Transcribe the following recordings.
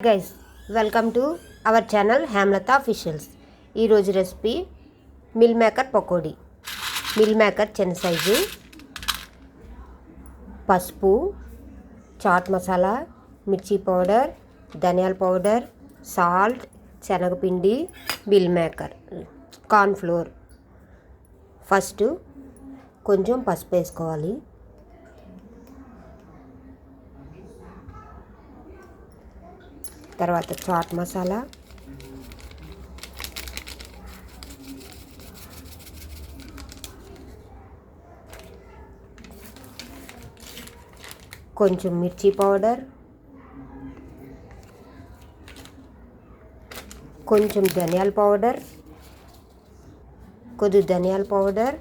Guys, welcome to our channel Hemalatha officials. ఈరోజు recipe meal maker pakodi. Meal maker చిన్న size, పసుపు, చాట్ మసాలా, మిర్చి పౌడర్, ధనియాల పౌడర్, సాల్ట్, శనగపిండి, మిల్ మేకర్, కార్న్ఫ్లోర్. ఫస్ట్ కొంచెం పసుపు వేసుకోవాలి. తర్వాత చాట్ మసాలా, కొంచెం మిర్చి పౌడర్, కొంచెం ధనియాల పౌడర్, ధనియాల పౌడర్,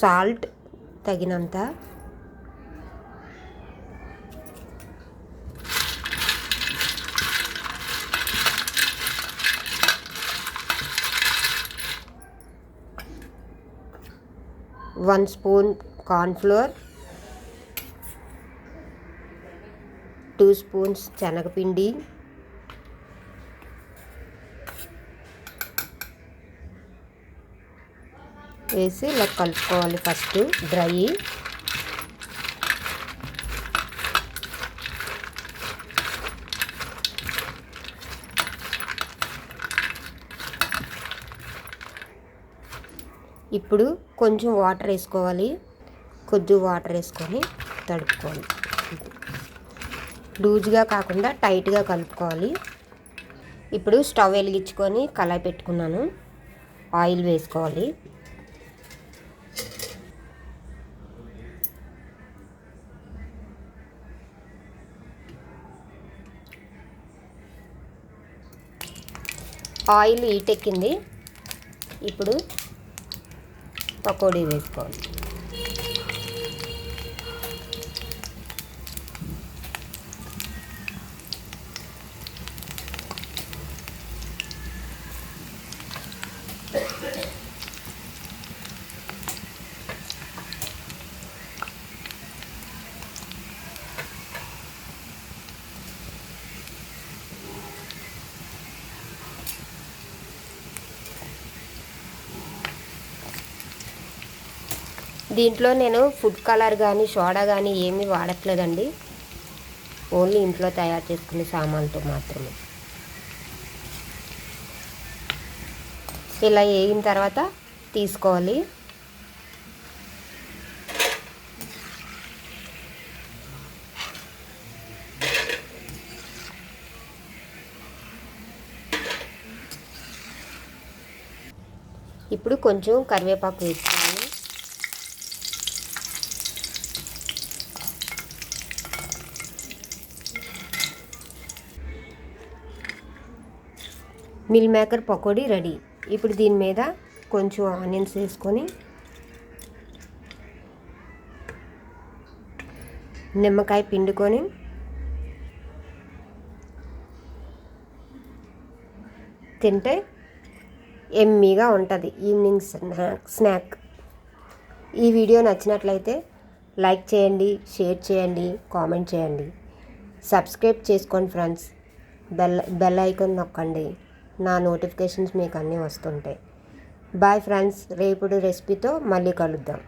సాల్ట్ తగినంత, వన్ స్పూన్ కార్న్ఫ్లోర్, 2 స్పూన్స్ శనగపిండి, వేసి ఇలా కలుపుకోవాలి. ఫస్ట్ డ్రై, ఇప్పుడు కొంచెం వాటర్ వేసుకోవాలి. కొద్దిగా వాటర్ వేసుకొని తడుపుకోవాలి. లూజ్గా కాకుండా టైట్గా కలుపుకోవాలి. ఇప్పుడు స్టవ్ వెలిగించుకొని కళాయి పెట్టుకున్నాను. ఆయిల్ వేసుకోవాలి. ఆయిల్ హీట్ ఎక్కింది. ఇప్పుడు పకోడీ వేసుకోవాలి. దీంట్లో నేను ఫుడ్ కలర్ కానీ సోడా కానీ ఏమీ వాడట్లేదండి. ఓన్లీ ఇంట్లో తయారు చేసుకునే సామాన్లతో మాత్రమే. ఇలా వేగిన తర్వాత తీసుకోవాలి. ఇప్పుడు కొంచెం కరివేపాకు వేసుకోవాలి. Meal maker pakodi ready. ఇప్పుడు దీని మీద కొంచెం ఆనియన్స్ వేసుకొని, నిమ్మకాయ పిండుకొని, తింటే ఎమ్మీగా ఉంటుంది ఈవినింగ్ స్నాక్. ఈ వీడియో నచ్చినట్లయితే లైక్ చేయండి, షేర్ చేయండి, కామెంట్ చేయండి, సబ్స్క్రైబ్ చేసుకోండి ఫ్రెండ్స్. బెల్ ఐకాన్ నొక్కండి. నా నోటిఫికేషన్స్ మీకు అన్నీ వస్తుంటాయి. Bye friends. రేపటి రెసిపీతో మళ్ళీ కలుద్దాం.